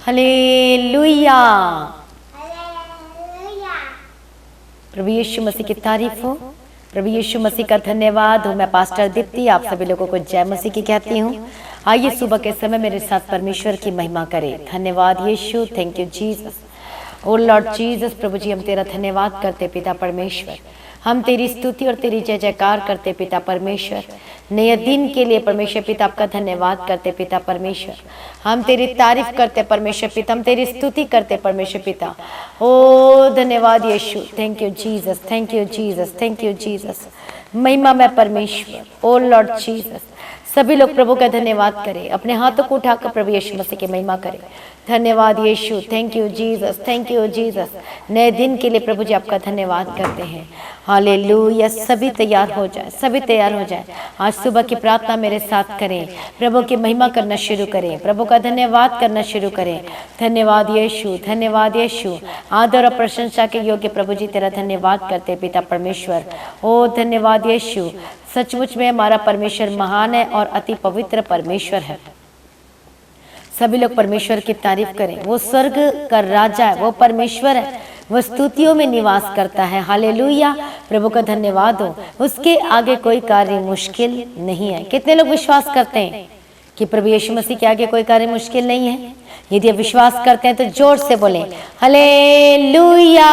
Hallelujah. प्रभु यीशु मसीह की तारीफ हो, प्रभु यीशु मसीह का धन्यवाद हो। मैं पास्टर दीप्ति आप सभी लोगों को जय मसीह की कहती हूँ। आइए सुबह के समय मेरे साथ परमेश्वर की महिमा करें। धन्यवाद Yeshu, thank you Jesus, oh Lord Jesus. प्रभु जी हम तेरा धन्यवाद करते पिता परमेश्वर, हम तेरी स्तुति और तेरी जय जयकार करते पिता परमेश्वर। नए दिन के लिए परमेश्वर पिता आपका धन्यवाद करते पिता परमेश्वर। हम तेरी तारीफ करते परमेश्वर पिता, हम तेरी स्तुति करते परमेश्वर पिता। ओ धन्यवाद Yeshu, thank you Jesus, thank you Jesus, thank you Jesus. महिमा में परमेश्वर, ओ लॉर्ड जीसस। सभी लोग प्रभु का धन्यवाद करें, अपने हाथों को उठाकर प्रभु यीशु मसीह की महिमा करें। धन्यवाद Yeshu, thank you Jesus, thank you Jesus. नए दिन के लिए प्रभु जी आपका धन्यवाद करते हैं। हालेलुया। सभी तैयार हो जाए, सभी तैयार हो जाए। आज सुबह की प्रार्थना मेरे साथ करें, प्रभु की महिमा करना शुरू करें, प्रभु का धन्यवाद करना शुरू करें। धन्यवाद यीशु, धन्यवाद यीशु। आदर और प्रशंसा के योग्य प्रभु जी तेरा धन्यवाद करते पिता परमेश्वर। ओ धन्यवाद यीशु। सचमुच में हमारा परमेश्वर महान है और अति पवित्र परमेश्वर है। सभी लोग परमेश्वर की तारीफ करें। वो स्वर्ग का राजा है, वो परमेश्वर है, वो स्तुतियों में निवास करता है। हालेलुया। प्रभु का धन्यवाद हो। उसके आगे कोई कार्य मुश्किल नहीं है। कितने लोग विश्वास करते हैं कि प्रभु यीशु मसीह के आगे कोई कार्य मुश्किल नहीं है? यदि आप विश्वास करते हैं तो जोर से बोलें हालेलुया।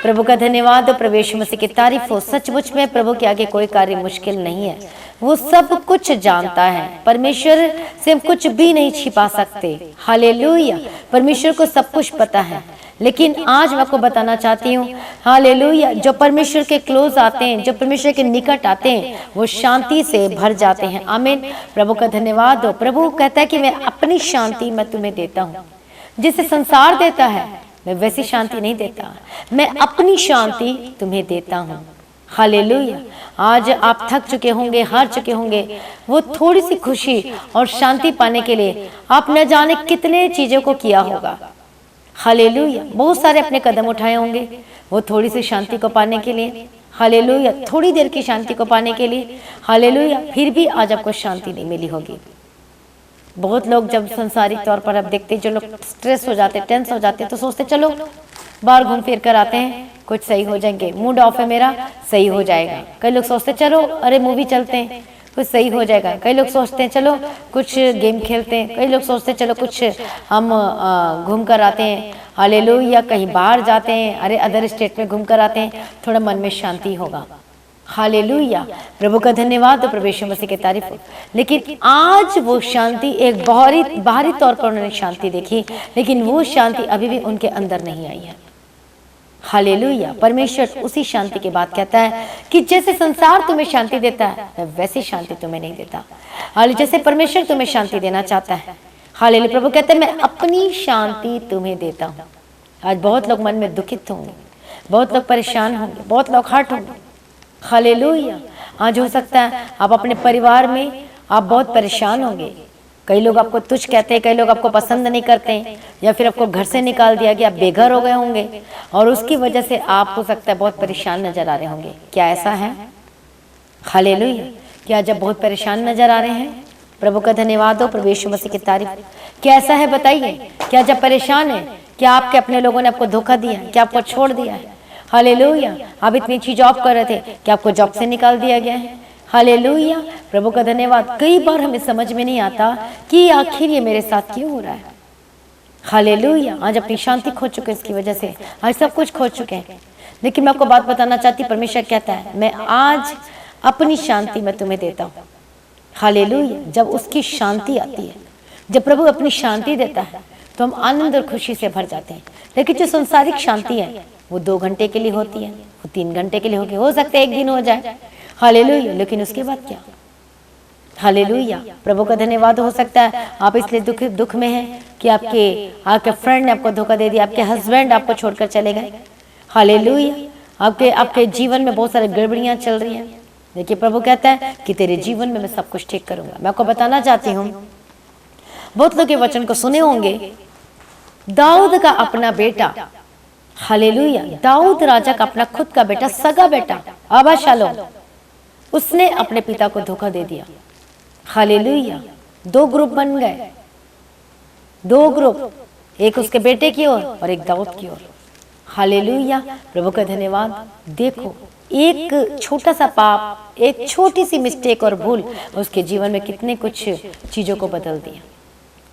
प्रभु का धन्यवाद हो, प्रभु यीशु मसीह की तारीफ हो। सचमुच में प्रभु के आगे कोई कार्य मुश्किल नहीं है। वो सब कुछ जानता है। परमेश्वर से हम कुछ भी नहीं छिपा सकते। हालेलुया। परमेश्वर को सब कुछ पता है। लेकिन आज मैं आपको बताना चाहती हूँ, हालेलुया, जो परमेश्वर के क्लोज आते हैं, जो परमेश्वर के निकट आते हैं, वो शांति से भर जाते हैं। आमीन। प्रभु का धन्यवाद हो। प्रभु कहता है कि मैं अपनी शांति मैं तुम्हें देता हूँ। जिसे संसार देता है मैं वैसी शांति नहीं देता, मैं अपनी शांति तुम्हें देता हूँ। हालेलुया। आज आप थक चुके होंगे, हार चुके होंगे, वो थोड़ी सी खुशी और शांति पाने के लिए आप न जाने कितने चीजों को किया होगा। हालेलुया। बहुत सारे अपने कदम उठाए होंगे वो थोड़ी सी शांति को पाने के लिए। हालेलुया। थोड़ी देर की शांति को पाने के लिए। हालेलुया। फिर भी आज आपको शांति नहीं मिली होगी। बहुत लोग जब संसारिक तौर पर आप देखते हैं, जो लोग स्ट्रेस हो जाते, टेंस हो जाते, तो सोचते चलो बाहर घूम फिर कर आते हैं, कुछ सही हो जाएंगे, मूड ऑफ है मेरा, सही हो जाएगा। कई लोग सोचते चलो अरे मूवी चलते हैं, कुछ सही हो जाएगा। कई लोग सोचते हैं चलो कुछ गेम खेलते हैं। कई लोग सोचते हैं चलो कुछ हम घूम कर आते हैं। हालेलुया। कहीं बाहर जाते हैं, अरे अदर स्टेट में घूम कर आते हैं, थोड़ा मन में शांति होगा। हालेलुया। प्रभु का धन्यवाद हो, प्रभु यीशु मसीह की तारीफ हो। लेकिन आज वो शांति एक बाहरी तौर पर उन्होंने शांति देखी, लेकिन वो शांति अभी भी उनके अंदर नहीं आई है। हालेलुया। परमेश्वर उसी शांति की बात कहता है कि जैसे संसार तुम्हें शांति देता है मैं वैसी शांति तुम्हें नहीं देता। हालेलुया। जैसे परमेश्वर तुम्हें शांति देना चाहता है, हालेलुया, प्रभु कहते हैं मैं अपनी शांति तुम्हें देता हूँ। आज बहुत लोग मन में दुखित होंगे, बहुत लोग परेशान होंगे, बहुत लोग हर्ट होंगे। हालेलुया। आज हो सकता है आप अपने परिवार में आप बहुत परेशान होंगे। कई लोग आपको तुच्छ कहते हैं, कई लोग आपको पसंद नहीं करते हैं, या फिर आपको घर से निकाल दिया गया, आप बेघर हो गए होंगे और उसकी वजह से आप हो सकता है बहुत परेशान नजर आ रहे होंगे। क्या ऐसा है? हालेलुया। क्या जब बहुत परेशान नजर आ रहे हैं? प्रभु का धन्यवाद हो, प्रभु यीशु मसीह की तारीफ। क्या ऐसा है? बताइए। क्या जब परेशान है? क्या आपके अपने लोगों ने आपको धोखा दिया? क्या आपको छोड़ दिया है? हालेलुया। आप इतनी अच्छी जॉब कर रहे थे, क्या आपको जॉब से निकाल दिया गया है? हालेलुया। प्रभु का धन्यवाद। कई बार हमें समझ में नहीं आता कि आखिर ये मेरे साथ क्यों हो रहा है। हालेलुया। आज अपनी शांति खो चुके इसकी वजह से, आज सब कुछ खो चुके हैं। लेकिन मैं आपको बात बताना चाहती, परमेश्वर कहता है मैं आज अपनी शांति मैं तुम्हें देता हूँ। हालेलुया। जब उसकी शांति आती है, जब प्रभु अपनी शांति देता है तो हम आनंद और खुशी से भर जाते हैं। लेकिन जो संसारिक शांति है वो 2 घंटे के लिए होती है, वो 3 घंटे के लिए होगी, हो सकता है 1 दिन हो जाए। हालेलुया। लेकिन उसके बाद क्या? हालेलुया। प्रभु का धन्यवाद। हो सकता है आप इसलिए दुख में हैं कि आपके फ्रेंड ने आपको धोखा दे दिया, आपके हस्बैंड आपको छोड़कर चले गए। हालेलुया। आपके जीवन में बहुत सारी गड़बड़ियां चल रही हैं। देखिए प्रभु कहता है कि तेरे जीवन में मैं सब कुछ ठीक करूंगा। मैं आपको बताना चाहती हूँ, बहुत लोग के वचन को सुने होंगे। दाऊद का अपना बेटा, हालेलुया, दाऊद राजा का अपना खुद का बेटा, सगा बेटा अबशालोम, उसने अपने पिता को धोखा दे दिया। हालेलुया। 2 ग्रुप बन गए। दो ग्रुप, एक उसके बेटे की ओर और एक दाऊद की ओर। हालेलुया, प्रभु का धन्यवाद। देखो, एक छोटा सा पाप, एक छोटी सी मिस्टेक और भूल उसके जीवन में कितने कुछ चीजों को बदल दिया।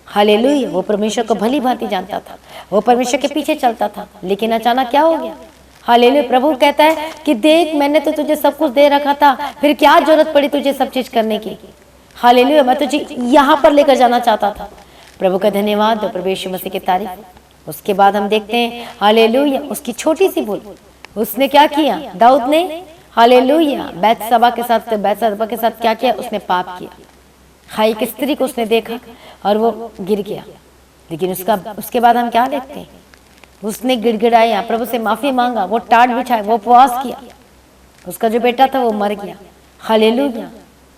हालेलुया, वो परमेश्वर को भली भांति जानता था, वो परमेश्वर के पीछे चलता था, लेकिन अचानक क्या हो गया। हालेलुया, प्रभु कहता है कि देख, मैंने तो तुझे सब कुछ दे रखा था, फिर क्या जरूरत पड़ी तुझे सब चीज करने की। हालेलुया, मैं तुझे यहाँ पर लेकर जाना चाहता था। प्रभु का धन्यवाद, प्रभु यीशु मसीह की तारीफ। उसके बाद हम देखते हैं हालेलुया, उसकी छोटी सी भूल, उसने क्या किया दाऊद ने। हालेलुया, बैतसबा के साथ क्या किया, उसने पाप किया। हाँ, एक स्त्री को उसने देखा और वो गिर गया, लेकिन उसके बाद हम क्या देखते हैं, उसने गिड़गिड़ाया, प्रभु से माफी मांगा, वो टाट बिछाया, वो उपवास किया, उसका जो बेटा था वो मर गया। हालेलुया,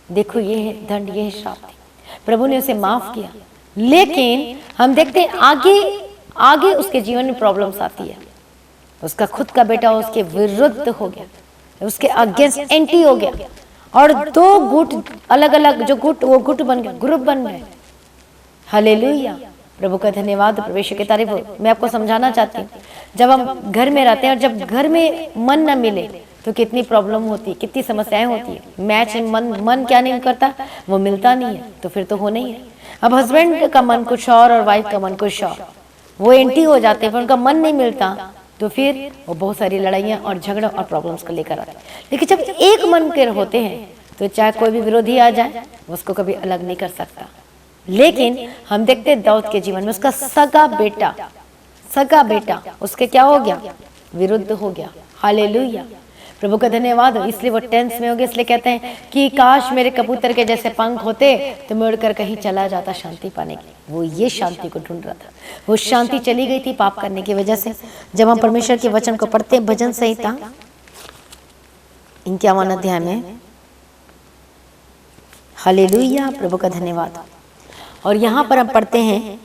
देखो ये है दंड, ये है श्राप, प्रभु ने उसे माफ किया। लेकिन हम देखते हैं आगे उसके जीवन में प्रॉब्लम्स आती है। उसका खुद का बेटा उसके विरुद्ध हो गया, उसके अगेंस्ट एंटी हो गया, और दो गुट अलग अलग जो गुट, वो गुट बन गए, ग्रुप बन गए। हालेलुया, प्रभु का धन्यवाद, प्रवेश की तारीफ। मैं आपको समझाना चाहती हूँ, जब हम घर में रहते हैं और जब घर में मन न मिले तो कितनी प्रॉब्लम होती है, कितनी समस्याएं होती है। मैच मन क्या नहीं करता, वो मिलता नहीं है, तो फिर तो होना ही है। अब हस्बैंड का मन कुछ और वाइफ का मन कुछ और, वो एंटी हो जाते हैं, फिर उनका मन नहीं मिलता, तो फिर वो बहुत सारी लड़ाइयाँ और झगड़ा और प्रॉब्लम्स को लेकर आते हैं। लेकिन जब एक मन के होते हैं तो चाहे कोई भी विरोधी आ जाए, उसको कभी अलग नहीं कर सकता। लेकिन हम देखते हैं दाऊद के जीवन में उसका सगा बेटा उसके क्या हो गया, विरुद्ध हो गया। हालेलुया, प्रभु का धन्यवाद। इसलिए वो टेंस में हो गया, इसलिए कहते हैं कि काश मेरे कबूतर के जैसे पंख होते तो मैं उड़कर कहीं चला जाता शांति पाने की। वो ये शांति को ढूंढ रहा था, वो शांति चली गई थी पाप करने की वजह से। जब हम परमेश्वर के वचन को पढ़ते हैं, भजन संहिता 51 अध्याय में, हालेलुया, प्रभु का धन्यवाद। और यहाँ पर हम पढ़ते हैं,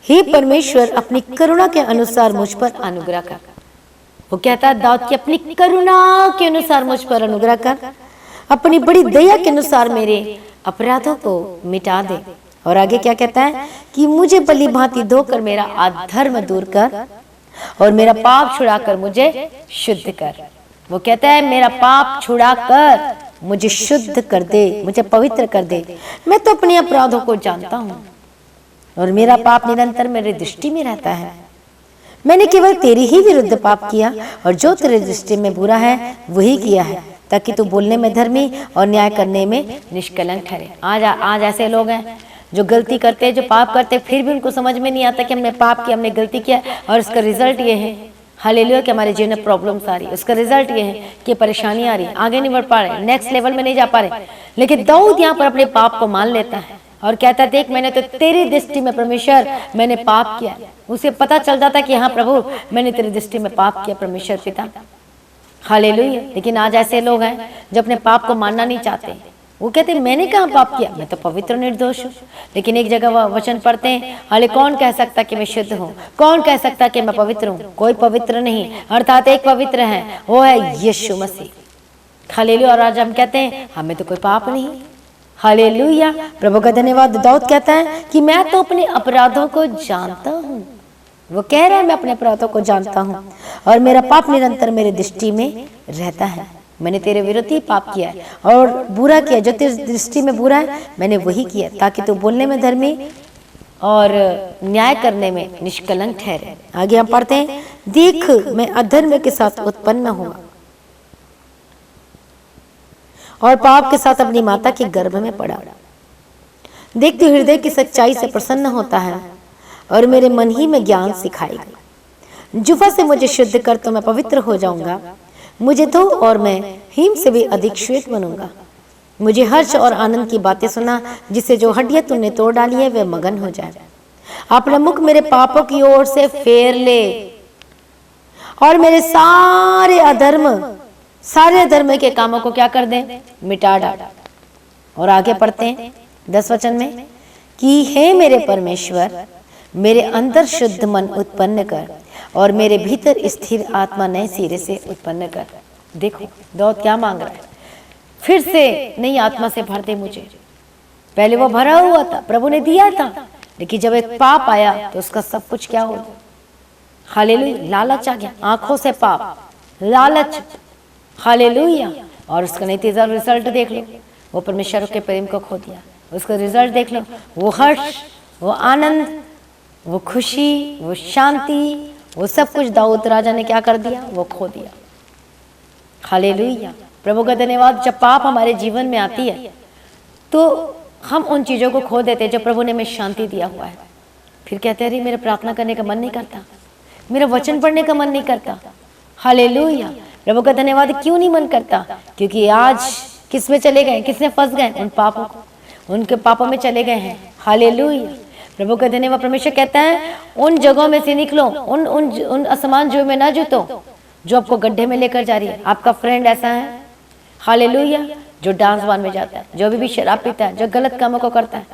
हे परमेश्वर अपनी करुणा के अनुसार मुझ पर अनुग्रह कर। वो कहता है दाऊद की अपनी करुणा के अनुसार मुझ पर अनुग्रह कर, अपनी बड़ी दया के अनुसार मेरे अपराधों को मिटा दे। और आगे क्या कहता है कि मुझे भली भांति धोकर मेरा अधर्म दूर कर और मेरा पाप छुड़ाकर मुझे शुद्ध कर। वो कहता है मेरा पाप छुड़ाकर मुझे शुद्ध कर दे, मुझे पवित्र कर दे। मैं तो अपने अपराधों को जानता हूँ और मेरा पाप निरंतर मेरे दृष्टि में रहता है। मैंने केवल तेरी ही विरुद्ध पाप किया और जो तेरे दृष्टि में बुरा है वही किया है, ताकि तू बोलने में धर्मी और न्याय करने में निष्कलंक ठहरे। आज ऐसे लोग हैं जो गलती करते हैं, जो पाप करते हैं, फिर भी उनको समझ में नहीं आता कि हमने पाप किया, हमने गलती किया, और उसका रिजल्ट ये है हालेलुया कि हमारे जीवन में प्रॉब्लम्स आ रही है। उसका रिजल्ट ये है कि परेशानी आ रही है, आगे नहीं बढ़ पा रहे, नेक्स्ट लेवल में नहीं जा पा रहे। लेकिन दाऊद यहाँ पर अपने पाप को मान लेता है और कहता है देख मैंने तो तेरी दृष्टि में परमेश्वर मैंने पाप किया। उसे पता चल जाता कि हाँ प्रभु मैंने तेरी दृष्टि में पाप किया परमेश्वर पिता, हालेलुया। लेकिन आज ऐसे लोग हैं जो अपने पाप को मानना नहीं चाहते। वो कहते हैं मैंने कहाँ पाप किया, मैं तो पवित्र निर्दोष हूँ। लेकिन एक जगह वह वचन पढ़ते हैं, हाले कौन कह सकता कि मैं शुद्ध हूँ, कौन कह सकता कि मैं पवित्र हूँ, कोई पवित्र नहीं, अर्थात एक पवित्र है, वो है यीशु मसीह, हालेलुया। और आज हम कहते हैं हमें तो कोई पाप नहीं, हालेलुया, प्रभु का धन्यवाद। दाऊद कहता है कि मैं तो अपने अपराधों को जानता हूँ। वो कह रहा है मैं अपने अपराधों को जानता हूँ और मेरा पाप निरंतर मेरे दृष्टि में रहता है। मैंने तेरे विरुद्ध ही पाप किया है और बुरा किया, जो तेरी दृष्टि में बुरा है मैंने वही किया, ताकि तू बोलने में धर्मी और न्याय करने में निष्कलंक ठहरे। आगे हम पढ़ते हैं, देख मैं अधर्म के साथ उत्पन्न हुआ और पाप के साथ अपनी माता के गर्भ में पड़ा। देख तू हृदय की सच्चाई से प्रसन्न होता है और मेरे मन ही में ज्ञान सिखाएगा। जुफा से मुझे शुद्ध कर तो मैं पवित्र हो जाऊंगा, मुझे धो और मैं हिम से भी अधिक श्वेत बनूंगा। मुझे हर्ष और आनंद की बातें सुना, जिससे जो हड्डियां तूने तोड़ डाली है वे मगन हो जाए। अपना मुख मेरे पापों की ओर से फेर ले और मेरे सारे अधर्म के कामों को क्या कर दे, मिटा डाल। और आगे पढ़ते हैं 10 वचन में कि हे मेरे परमेश्वर मेरे अंदर शुद्ध मन उत्पन्न कर और मेरे भीतर स्थिर आत्मा नए सिरे से उत्पन्न कर। देखो दाऊद क्या मांग रहा है, फिर से नई आत्मा से भर दे मुझे। पहले वो भरा हुआ था, प्रभु ने दिया था, लेकिन जब एक पाप आया तो उसका सब कुछ क्या हो गया? हालेलुया, लालच आ गया, आंखों से पाप, लालच, हालेलुया। और उसका नतीजा रिजल्ट देख लो, वो परमेश्वर के प्रेम को खो दिया। उसका रिजल्ट देख लो, वो हर्ष, वो आनंद, वो खुशी, वो शांति, वो सब कुछ दाऊद राजा ने क्या कर दिया? वो खो दिया। हालेलुया, प्रभु का धन्यवाद। जब पाप हमारे जीवन में आती है तो हम उन चीज़ों को खो देते हैं जो प्रभु ने हमें शांति दिया हुआ है। फिर कहते हैं अरे मेरा प्रार्थना करने का मन नहीं करता, मेरा वचन पढ़ने का मन नहीं करता। हालेलुया, प्रभु का धन्यवाद। क्यों नहीं मन करता? क्योंकि आज किस में चले गए? किसने फंस गए? उन पापों को, उनके पापों में चले गए हैं। हालेलुया, प्रभु का धन्यवाद। परमेश्वर कहता है उन जगहों में से निकलो, उन असमान जो में ना जुतो जो आपको गड्ढे में लेकर जा रही है। आपका फ्रेंड ऐसा है, हालेलुया, जो डांस बार में जाता है, जो भी शराब पीता है, जो गलत कामों को करता है।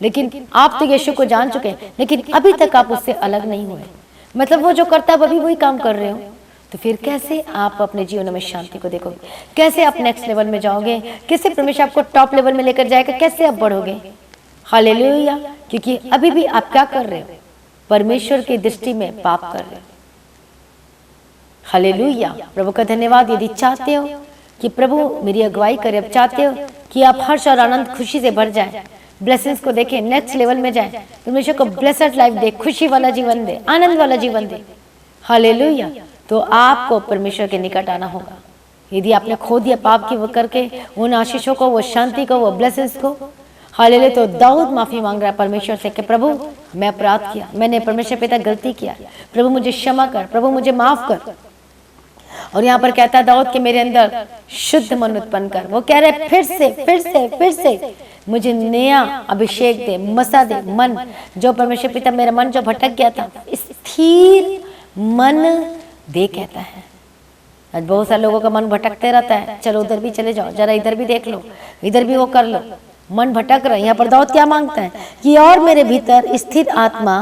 लेकिन आप तो यीशु को जान चुके हैं, लेकिन अभी तक आप उससे अलग नहीं हुए। मतलब वो जो करता है अभी वही काम कर रहे हो। तो फिर कैसे आप अपने जीवन में शांति को देखोगे? कैसे आप नेक्स्ट लेवल में जाओगे? कैसे परमेश्वर आपको टॉप लेवल में लेकर जाएगा? कैसे आप बढ़ोगे? हालेलुया, क्योंकि अभी भी आप क्या कर रहे हो? परमेश्वर की दृष्टि में पाप कर रहे हो। हालेलुया, प्रभु का धन्यवाद। यदि चाहते हो कि प्रभु मेरी अगुवाई करे, अब चाहते हो कि आप हर्ष और आनंद खुशी से भर जाए, ब्लेसिंग्स को देखें, नेक्स्ट लेवल में जाए, परमेश्वर को ब्लेसड लाइफ दे, खुशी वाला जीवन दे, आनंद वाला जीवन दे, हालेलुया, तो आपको परमेश्वर के निकट आना होगा। यदि आपने खो दिया पाप की वो करके उन आशीषों को, वो शांति को, वो ब्लेसिंग्स को, हालेलुया, तो दाऊद माफी मांग रहा है परमेश्वर से कि प्रभु मैं अपराध किया, मैंने परमेश्वर पिता गलती किया, प्रभु मुझे क्षमा कर, प्रभु मुझे माफ कर। और यहाँ पर कहता है दाऊद कि मेरे अंदर शुद्ध मन उत्पन्न कर। वो कह रहे फिर से मुझे नया अभिषेक दे, मसा दे, मन जो परमेश्वर पिता मेरा मन जो भटक गया था स्थिर मन दे, कहता है। आज बहुत सारे लोगों का मन भटकते रहता है, चलो उधर भी चले जाओ, जरा इधर भी देख लो, इधर भी वो कर लो, मन भटक रहा है। यहाँ पर दाऊद क्या मांगता है कि और मेरे भीतर स्थिर आत्मा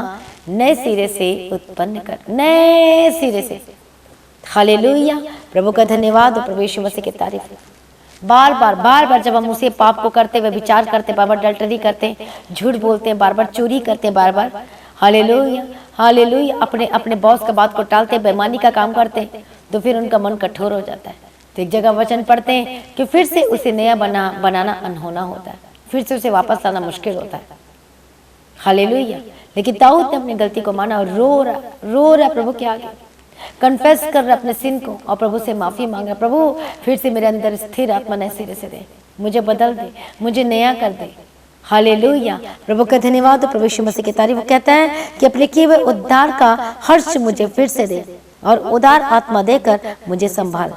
नए सिरे से उत्पन्न कर, नए सिरे से। हालेलुया, प्रभु का धन्यवाद और प्रभु यीशु मसीह की तारीफ। बार बार जब हम उसे पाप को करते हुए विचार करते, बार बार अडल्टरी करते, झूठ बोलते, बार बार चोरी करते, बार बार हालेलुया हालेलुया अपने बॉस का बात को टालते, बेईमानी का काम करते, तो फिर उनका मन कठोर हो जाता है। तो एक जगह वचन पढ़ते हैं कि फिर से उसे नया बनाना अनहोना होता है, फिर से उसे वापस लाना मुश्किल होता है। हालेलुया, लेकिन दाऊद ने अपनी गलती को माना और रो रहा प्रभु के आगे, कन्फेस कर रहा अपने सिन को और प्रभु से माफी मांग रहा, प्रभु फिर से मेरे अंदर स्थिर आत्मा नए सिरे से दे, मुझे बदल दे, मुझे नया कर दे। हालेलुया, प्रभु का धन्यवाद। प्रभु यीशु मसीह की तारीफ। कहता है कि अपने किए हुए उद्धार का हर्ष मुझे फिर से दे और उदार आत्मा देकर मुझे संभाल,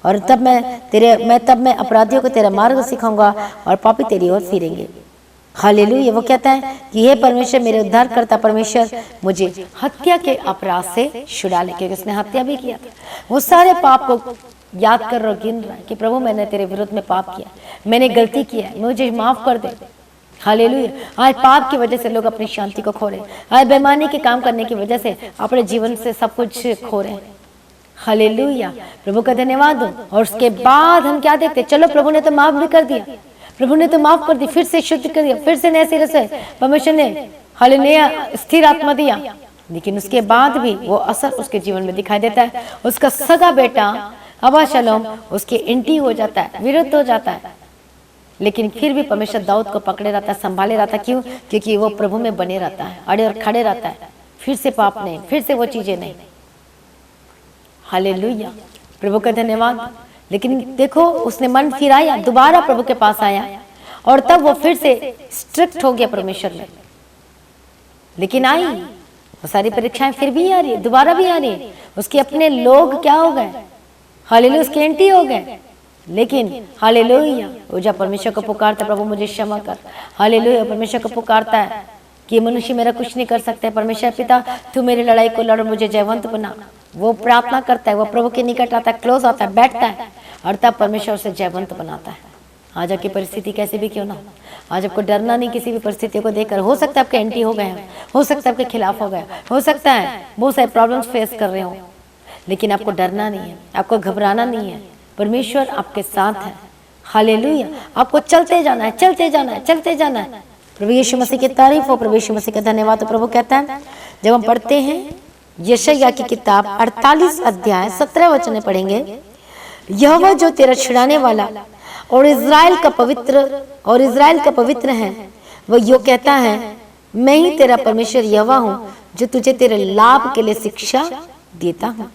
और तब मैं अपराधियों को तेरा मार्ग सिखाऊंगा और पापी तेरी ओर फिरेंगे। हालेलुया, वो कहता है कि हे परमेश्वर मेरे उद्धार करता परमेश्वर, मुझे हत्या के अपराध से छुड़ा ले, क्योंकि उसने हत्या भी किया था। वो सारे पाप को याद कर रहा, गिन रहा है कि प्रभु मैंने तेरे विरुद्ध में पाप किया, मैंने गलती किया है, मुझे माफ कर दे। हालेलुया, आज पाप की वजह से लोग अपनी शांति को खो रहे हैं, आज बेईमानी के काम करने की वजह से अपने जीवन से सब कुछ खो रहे हैं। हालेलुया, प्रभु का धन्यवाद हो। और उसके बाद हम क्या देखते, चलो प्रभु ने तो माफ भी कर दिया, प्रभु ने तो माफ कर दी, फिर से शुद्ध कर दिया, फिर से नए सिरे से परमेश्वर ने हालेलुया स्थिर आत्मा दिया, लेकिन उसके बाद भी वो असर उसके जीवन में दिखाई देता है। उसका सगा बेटा अबशालोम उसके एंटी हो जाता है, विरुद्ध हो जाता है, लेकिन फिर भी परमेश्वर दाऊद को पकड़े रहता है, संभाले रहता है। क्यों? क्योंकि वो प्रभु में बने रहता है, अड़े और खड़े रहता है, फिर से पाप नहीं, फिर से वो चीजें नहीं। हालेलुया, प्रभु का धन्यवाद। लेकिन देखो उसने मन फिराया, दोबारा प्रभु के पास आया और तब वो फिर से स्ट्रिक्ट हो गया परमेश्वर में। लेकिन आई वो सारी परीक्षाएं फिर भी आ रही है, दोबारा भी आ रही है। उसके अपने लोग क्या हो गए, हालेलुया उसके एंटी हो गए, लेकिन हालेलुया वो जब परमेश्वर को पुकारता, प्रभु मुझे क्षमा कर, हालेलुया परमेश्वर को पुकारता है कि मनुष्य मेरा कुछ नहीं कर सकता है, परमेश्वर पिता तू मेरी लड़ाई को लड़, मुझे जयवंत बना। वो प्रार्थना करता है, वो प्रभु के निकट आता है, क्लोज आता है, बैठता है और तब परमेश्वर उसे जयवंत बनाता है। आज आपकी परिस्थिति कैसे भी क्यों ना, आज आपको डरना नहीं किसी भी परिस्थिति को देखकर। हो सकता है आपके एंटी हो गए हैं, हो सकता है आपके खिलाफ हो गए, हो सकता है बहुत सारे प्रॉब्लम्स फेस कर रहे हो, लेकिन आपको डरना नहीं है, आपको घबराना नहीं है, परमेश्वर आपके साथ है। हालेलुया, आपको चलते जाना है, चलते जाना है, चलते जाना है। प्रभु यीशु मसीह की तारीफ हो, प्रभु यीशु मसीह का धन्यवाद। तो प्रभु कहता है, जब हम पढ़ते हैं यशायाह की किताब 48 अध्याय 17 वचन पढ़ेंगे, यहोवा जो तेरा छुड़ाने वाला और इज़राइल का पवित्र है, वह यो कहता है, मैं ही तेरा परमेश्वर यहोवा हूँ, जो तुझे तेरे लाभ के लिए शिक्षा देता हूँ,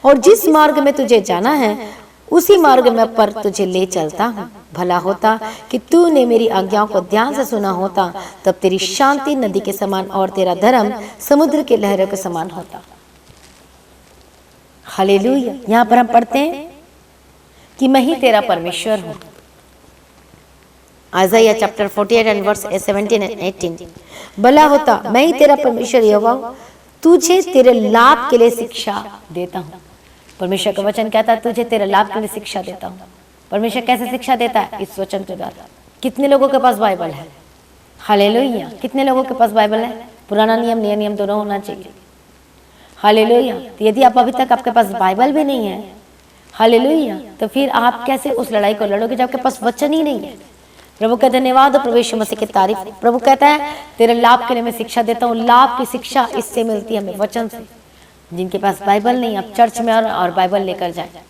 और जिस मार्ग में तुझे जाना है उसी मार्ग में पर तुझे ले चलता हूँ। भला होता कि तूने मेरी आज्ञाओं को ध्यान से सुना होता, तब तेरी शांति नदी के समान और तेरा धर्म समुद्र के लहरों के समान होता। हालेलुया। यहाँ पर हम पढ़ते हैं कि मैं ही तेरा परमेश्वर हूँ। Isaiah chapter 48 and verse 17 and 18। भला होता मैं ही तेरा परमेश्वर यहोवा हूँ, तुझे तेरे लाभ के लिए शिक्षा देता हूँ। परमेश्वर का वचन कहता है, तुझे तेरे लाभ के लिए शिक्षा देता हूँ। परमेश्वर कैसे शिक्षा देता है? इस वचन के द्वारा। कितने लोगों के पास बाइबल है? हालेलुया। कितने लोगों के पास बाइबल है? पुराना नियम, नया नियम दोनों होना चाहिए। हालेलुया। तो यदि आप अभी तक आपके पास बाइबल भी नहीं है, हालेलुया, तो फिर आप कैसे उस लड़ाई को लड़ोगे जब आपके पास वचन ही नहीं है? प्रभु का धन्यवाद, प्रभु यीशु मसीह की तारीफ। प्रभु कहता है, तेरे लाभ के लिए मैं शिक्षा देता हूँ। लाभ की शिक्षा इससे मिलती है हमें, वचन से। जिनके पास बाइबल नहीं, आप चर्च में और बाइबल लेकर जाए।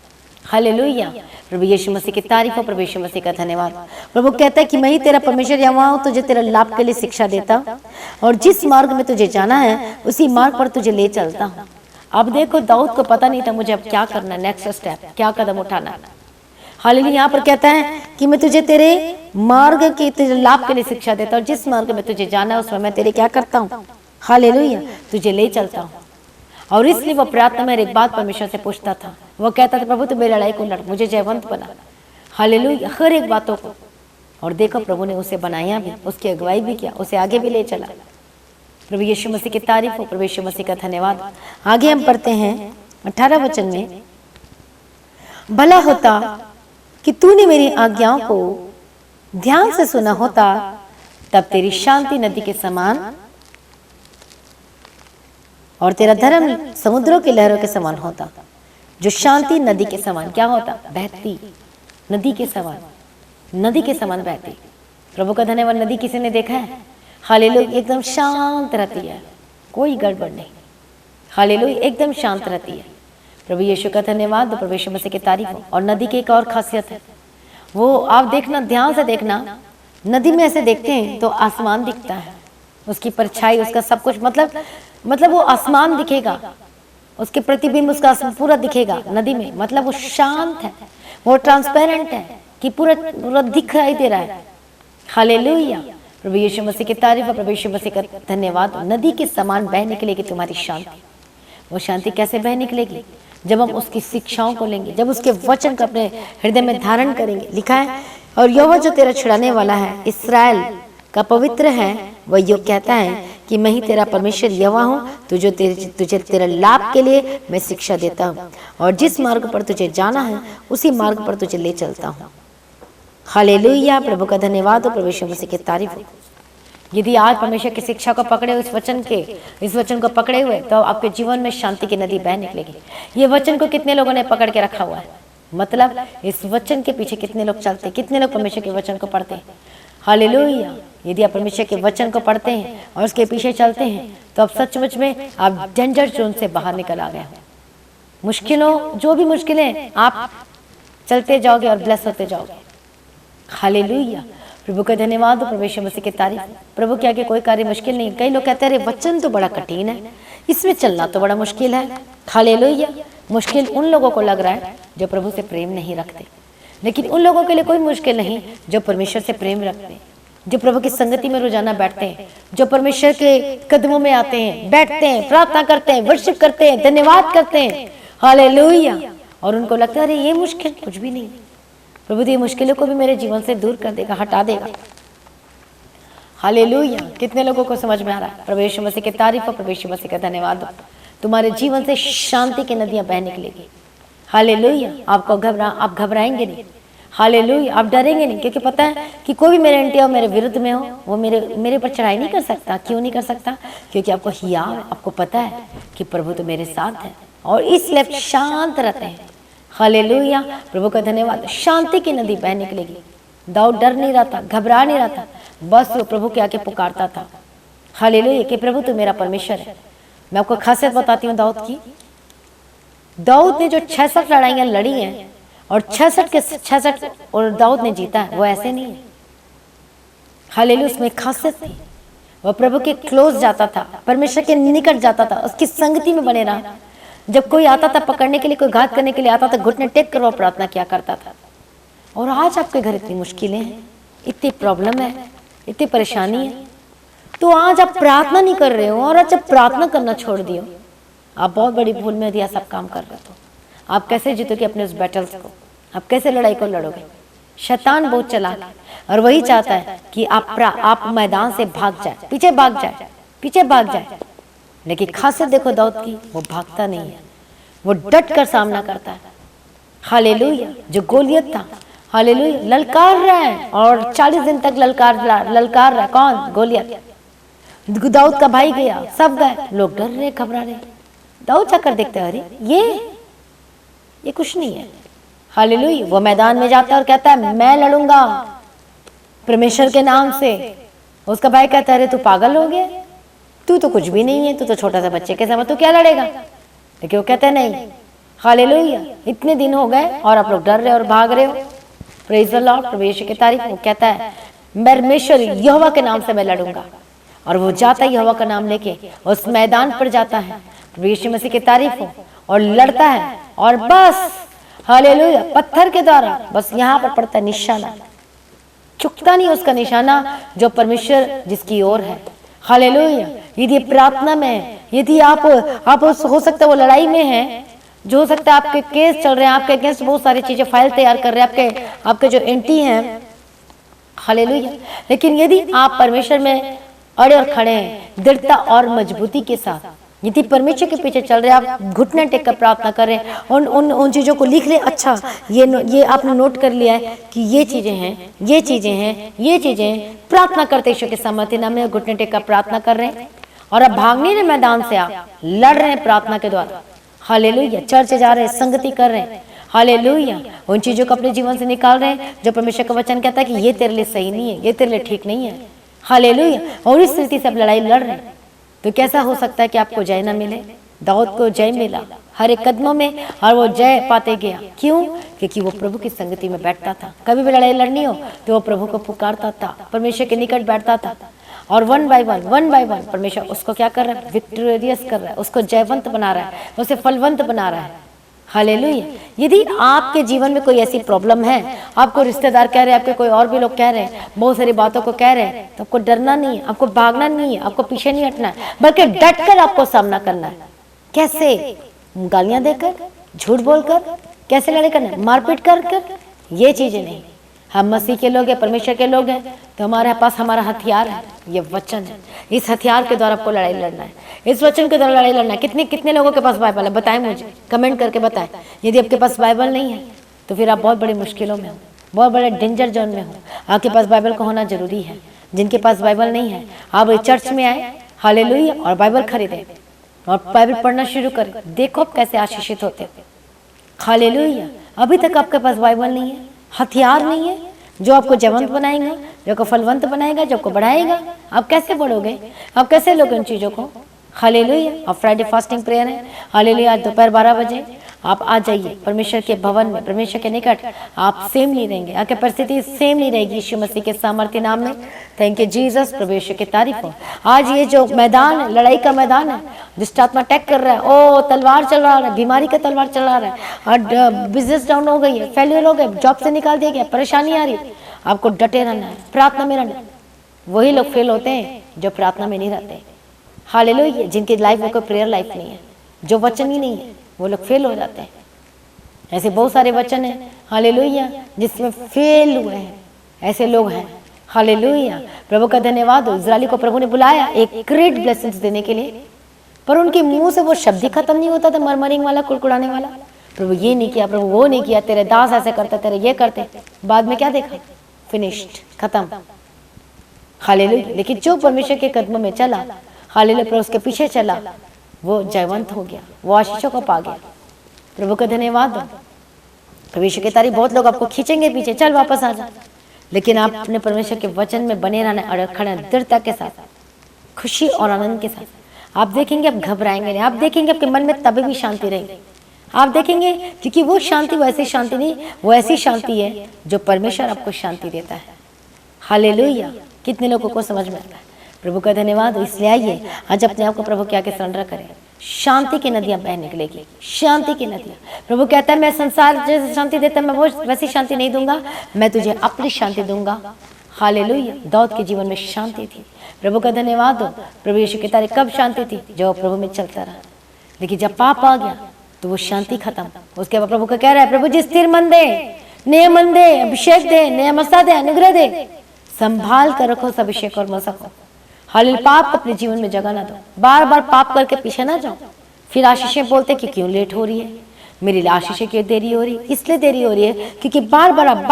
हालेलुया। प्रभु यीशु मसीह की तारीफ हो, प्रभु यीशु मसीह का धन्यवाद। प्रभु कहता है कि मैं ही तेरा परमेश्वर यहोवा हूँ, तुझे तेरे लाभ के लिए शिक्षा देता हूँ, और जिस मार्ग में तुझे जाना है उसी मार्ग पर तुझे ले चलता हूँ। अब देखो, दाऊद को पता नहीं था मुझे अब क्या करना, नेक्स्ट स्टेप क्या कदम उठाना है। हालेलुया। यहाँ पर कहता है कि मैं तुझे तेरे मार्ग के, तेरे लाभ के लिए शिक्षा देता हूँ, जिस मार्ग में तुझे जाना है उसमें मैं तेरे क्या करता हूँ? हालेलुया, तुझे ले चलता हूँ। और इसलिए वो प्रार्थना में एक बात परमेश्वर से पूछता था। वो कहता था, प्रभु तू मेरी लड़ाई को लड़, मुझे जयवंत बना। हालेलुया। हर एक बातों को। और देखो, प्रभु ने उसे बनाया भी, उसकी अगुवाई भी किया, उसे आगे भी ले चला। प्रभु यीशु मसीह की तारीफ हो, प्रभु यीशु मसीह का धन्यवाद। आगे हम पढ़ते हैं 18 वचन में, भला होता कि तूने मेरी आज्ञाओं को ध्यान से सुना होता, तब तेरी शांति नदी के समान और तेरा धर्म समुद्रों की लहरों के समान होता। जो शांति नदी के समान क्या होता? बहती नदी के समान, नदी के समान बहती। प्रभु का धन्यवाद। नदी किसी ने देखा है? हालेलुया। एकदम शांत रहती है, कोई गड़बड़ नहीं। हालेलुया, एकदम शांत रहती है। प्रभु यीशु का धन्यवाद, प्रभु यीशु मसीह की तारीफ हो। और नदी की एक और खासियत है, वो आप देखना, ध्यान से देखना, नदी में ऐसे देखते हैं तो आसमान दिखता है, उसकी परछाई, उसका सब कुछ, मतलब वो आसमान दिखेगा, उसके प्रतिबिंब, उसका पूरा दिखेगा नदी में। मतलब वो शांत है, वो ट्रांसपेरेंट है कि पूरा दिखाई दे रहा है। हालेलुया। प्रभु यीशु मसीह की तारीफ है, प्रभु यीशु मसीह का धन्यवाद। नदी के समान बह निकलेगी तुम्हारी शांति। वो शांति कैसे बह निकलेगी? जब हम उसकी शिक्षाओं को लेंगे, जब उसके वचन को अपने हृदय में धारण करेंगे। लिखा है, और यहोवा जो तेरा छुड़ाने वाला है, इस्राएल का पवित्र है, वह यो कहता है कि मैं ही तेरा परमेश्वर यहोवा हूँ, तुझे तेरे लाभ के लिए मैं शिक्षा देता हूँ, और जिस मार्ग पर तुझे जाना है उसी मार्ग पर तुझे ले चलता हूँ। हालेलुया। प्रभु का धन्यवाद हो, प्रभु यीशु मसीह की तारीफ हो। यदि आज परमेश्वर की शिक्षा को पकड़े, इस वचन को पकड़े हुए, तो आपके जीवन में शांति की नदी बह निकलेगी। ये वचन को कितने लोगों ने पकड़ के रखा हुआ है? मतलब इस वचन के पीछे कितने लोग चलते हैं, कितने लोग परमेश्वर के वचन को पढ़ते हैं? हालेलुया। यदि आप परमेश्वर के वचन को पढ़ते हैं और उसके पीछे चलते हैं, तो अब सचमुच में आप डेंजर जोन से बाहर निकल आ गए हो। मुश्किलों, जो भी मुश्किलें, आप चलते जाओगे और ब्लेस होते जाओगे। हालेलुया। प्रभु का धन्यवाद, प्रभु यीशु मसीह की तारीफ। प्रभु के आगे कोई कार्य मुश्किल नहीं। कई लोग कहते हैं, अरे वचन तो बड़ा कठिन है, इसमें चलना तो बड़ा मुश्किल है। हालेलुया। मुश्किल उन लोगों को लग रहा है जो प्रभु से प्रेम नहीं रखते, लेकिन उन लोगों के लिए कोई मुश्किल नहीं जो परमेश्वर से प्रेम रखते हैं, जो प्रभु की संगति में रोजाना बैठते हैं, जो परमेश्वर के कदमों में आते हैं, बैठते हैं, प्रार्थना करते हैं, वर्शिप करते हैं, धन्यवाद करते हैं। हालेलुया। और उनको लगता है, अरे ये मुश्किल कुछ भी नहीं, प्रभु ये मुश्किलों को भी मेरे जीवन से दूर कर देगा, हटा देगा। हालेलुया। कितने लोगों को समझ में आ रहा है? प्रभु यीशु मसीह की तारीफ हो, प्रभु यीशु मसीह का धन्यवाद। तुम्हारे जीवन से शांति की नदियां बह निकलेगी। हालेलुया। आप घबराएंगे नहीं। हालेलुया। आप डरेंगे नहीं, क्योंकि पता है कि कोई भी मेरे एंटी और मेरे विरुद्ध में हो, वो मेरे पर चढ़ाई नहीं कर सकता। क्यों नहीं कर सकता? क्योंकि आपको हियाव है, आपको पता है कि प्रभु तो मेरे साथ है, और इसलिए शांत रहते हैं। हालेलुया। प्रभु का धन्यवाद। शांति की नदी बह निकलेगी। दाऊद डर नहीं रहा था, घबरा नहीं रहा था। बस वो प्रभु के आके पुकारता था, हालेलुया, कि प्रभु तू मेरा परमेश्वर है। मैं आपको खासियत बताती हूँ दाऊद की। दाऊद ने जो 66 लड़ाइयाँ लड़ी हैं और 66 के 66 और दाऊद ने जीता है, वो ऐसे नहीं है। हालेलुया, उसमें खासियत थी। वह प्रभु के क्लोज जाता था, परमेश्वर के निकट जाता था, उसकी संगति में बने रहा। जब कोई आता था पकड़ने के लिए, कोई घात करने के लिए आता था, घुटने टेक कर वो प्रार्थना किया करता था। और आज आपके घर इतनी मुश्किलें हैं, इतनी प्रॉब्लम है, इतनी परेशानी है, तो आज आप प्रार्थना नहीं कर रहे हो और आज आप प्रार्थना करना छोड़ दियो, आप बहुत बड़ी भूल में यदि सब काम कर रहे हो। आप कैसे जीतोगे अपने उस बैटल्स को? आप कैसे लड़ाई को लड़ोगे? शैतान बहुत चालाक है और वही चाहता है कि आप मैदान से भाग जाए, पीछे भाग जाए, पीछे भाग जाए। लेकिन खासियत देखो दाऊद की, वो भागता नहीं है, वो डट कर सामना करता है। हालेलुया, जो गोलियत था, हालेलुया, ललकार रहा है और 40 दिन तक ललकार रहा है। कौन? गोलियत। दाऊद का भाई गया, सब गए, लोग डर रहे, घबरा रहे। दाऊद जाकर देखते हैं, अरे ये कुछ नहीं है। हालेलुया, वो मैदान में जाता है और कहता है मैं लड़ूंगा परमेश्वर के नाम से। उसका भाई कहता है अरे तू पागल हो गया, तू तो कुछ भी नहीं है, तू तो छोटा सा बच्चे के समय, तू क्या लड़ेगा? लेकिन वो कहते हैं नहीं, हालेलुया, इतने दिन हो गए और आप लोग डर रहे और भाग रहे हो। प्रेज द लॉर्ड, प्रभु यीशु की तारीफ। वो कहता है परमेश्वर यहोवा के नाम से मैं लड़ूंगा। और वो जाता है यहोवा का नाम लेके, उस मैदान पर जाता है, प्रभु यीशु मसीह की तारीफ हो, और लड़ता है। और बस हालेलुया, पत्थर के द्वारा बस यहाँ पर पड़ता है निशाना, चुकता नहीं उसका निशाना, जो परमेश्वर जिसकी ओर है। हालेलुया, यदि प्रार्थना में, यदि आप हो सकता है वो लड़ाई में है, जो हो सकता है आपके केस चल रहे हैं, आपके अगेंस्ट बहुत सारी चीजें फाइल तैयार कर रहे हैं, आपके जो एंटी हैं, हालेलुया। लेकिन यदि आप परमेश्वर में अड़े और खड़े हैं, दृढ़ता और मजबूती के साथ, यदि परमेश्वर के पीछे चल रहे हैं, आप घुटने टेक कर प्रार्थना कर रहे हैं, उन चीजों को लिख ले, अच्छा ये आपने नोट कर लिया है कि ये चीजें हैं, ये चीजें हैं, ये चीजें, प्रार्थना करते ईश्वर के सामर्थ्य नाम में घुटने टेक कर प्रार्थना कर रहे हैं। और अब भागने रहे मैदान से, आप लड़ रहे हैं प्रार्थना के द्वारा। हालेलुया, चर्च जा रहे हैं, संगति कर रहे हैं, हालेलुया, उन चीजों को अपने जीवन से निकाल रहे हैं जो परमेश्वर का वचन कहता है कि ये तेरे लिए सही नहीं है, ये तेरे लिए ठीक नहीं है। हालेलुया, और इस स्थिति से आप लड़ाई लड़ रहे हैं, तो कैसा हो सकता है कि आपको जय ना मिले? दाऊद को जय मिला हर एक कदमों में, और वो जय पाते गया। क्यों? क्योंकि वो प्रभु की संगति में बैठता था। कभी भी लड़ाई लड़नी हो तो वो प्रभु को पुकारता था, परमेश्वर के निकट बैठता था, और वन बाय वन परमेश्वर उसको क्या कर रहा है? विक्टोरियस कर रहा है, उसको जयवंत बना रहा है, उसे फलवंत बना रहा है। हालेलुया, यदि आपके जीवन में कोई ऐसी प्रॉब्लम है, आपको रिश्तेदार कह रहे हैं, आपके कोई और भी लोग कह रहे हैं, बहुत सारी बातों को कह रहे हैं, तो आपको डरना नहीं है, आपको भागना नहीं है, आपको पीछे नहीं हटना है, बल्कि डटकर आपको सामना करना है। कैसे? गालियां देकर, झूठ बोलकर, कैसे लड़ाई करना है? मारपीट कर ये चीजें नहीं। हम मसीह के लोग हैं, परमेश्वर के लोग हैं, तो हमारे पास हमारा हथियार है, ये वचन है। इस हथियार के द्वारा आपको लड़ाई लड़ना है, इस वचन के द्वारा लड़ाई लड़ना है। कितने लोगों के पास बाइबल है? बताएं मुझे, कमेंट करके बताएं। यदि आपके पास बाइबल नहीं है तो फिर आप बहुत बड़ी मुश्किलों में हो, बहुत बड़े डेंजर जोन में हो। आपके पास बाइबल का होना जरूरी है। जिनके पास बाइबल नहीं है, आप चर्च में आए, हालेलुया, और बाइबल खरीदे और बाइबल पढ़ना शुरू करें, देखो आप कैसे आशीषित होते हो। हालेलुया, अभी तक आपके पास बाइबल नहीं है, हथियार नहीं है जो आपको जयवंत बनाएगा, जो आपको फलवंत बनाएगा, जो आपको बढ़ाएगा, आप कैसे बढ़ोगे? आप कैसे लोगे उन चीज़ों को? हालेलुया, और फ्राइडे फास्टिंग प्रेयर है, हालेलुया, आज दोपहर 12 बजे आप आ जाइए परमेश्वर के भवन में, परमेश्वर के निकट। आप सेम नहीं रहेंगे, आपकी परिस्थिति सेम नहीं रहेगी यीशु मसीह के सामर्थ्य नाम में। थैंक यू जीसस, परमेश्वर की तारीफ हो। आज ये जो मैदान है, लड़ाई का मैदान है, दुष्ट आत्मा अटैक कर रहा है, ओ तलवार चल रहा है, बीमारी का तलवार चला रहा है, और बिजनेस डाउन हो गई है, फेल्यूर हो गए, जॉब से निकाल दिया गया, परेशानी आ रही है, आपको डटे रहना है, प्रार्थना में रहना। वही लोग फेल होते हैं जो प्रार्थना में नहीं रहते। हालेलुया, जिनकी लाइफ में कोई प्रेयर लाइफ नहीं है, जो वचन ही नहीं है, वो लोग फेल हो जाते हैं। ऐसे बहुत सारे वचन हैं, हालेलुया, जिसमें फेल हुए हैं, ऐसे लोग हैं। हालेलुया, प्रभु का धन्यवाद हो। इस्राएली को प्रभु ने बुलाया एक ग्रेट ब्लेसिंग्स देने के लिए, पर उनके मुंह से वो शब्द ही खत्म नहीं होता था, मरमरिंग वाला, कुड़कुड़ाने वाला। प्रभु ये नहीं किया, प्रभु वो नहीं किया, तेरे दास ऐसे करते, तेरे ये करते। बाद में क्या देखा? फिनिश्ड, खत्म। हालेलुया, लेकिन जो परमेश्वर के कदमों में चला, हालेलुया, प्रभु उसके पीछे चला, वो जयवंत हो गया, वो आशीषों को पा गया। प्रभु का धन्यवाद हो। परमेश्वर की तारीफ। बहुत लोग आपको खींचेंगे पीछे, चल वापस आ जा, लेकिन आप अपने परमेश्वर के वचन में बने रहना, अड़े खड़े दृढ़ता के साथ, खुशी और आनंद के साथ। आप देखेंगे आप घबराएंगे नहीं, आप देखेंगे आपके मन में तभी भी शांति रहेगी। आप देखेंगे क्योंकि वो शांति वैसी शांति नहीं, वो ऐसी शांति है जो परमेश्वर आपको शांति देता है। हालेलुया। कितने लोगों को समझ में आता है? प्रभु का धन्यवाद। इसलिए आइए आज अपने आप को प्रभु के आगे सरेंडर करें। शांति की नदियां बह निकलेगी, शांति की नदियां। प्रभु कहता है मैं संसार जैसे शांति देता मैं वो वैसी शांति नहीं दूंगा, मैं तुझे अपनी शांति दूंगा। हालेलुया। दाऊद के जीवन में शांति थी। प्रभु का धन्यवाद हो। प्रभु यीशु की तारीफ कब शांति थी? जब प्रभु में चलता रहा। लेकिन जब पाप आ गया तो वो शांति खत्म। उसके बाद प्रभु को कह रहा है, प्रभु जी स्थिर मन दे, नया मन दे, अभिषेक दे, नया मसा दे, अनुग्रह दे, संभाल कर रखो उस अभिषेक और मसा को। हालेलुया। पाप को अपने जीवन में जगह ना दो, बार बार पाप करके पीछे ना जाओ। फिर आशीषें बोलते कि क्यों लेट हो रही है, मेरी आशीषें क्यों देरी हो रही है? इसलिए देरी हो रही है क्योंकि बार बार आप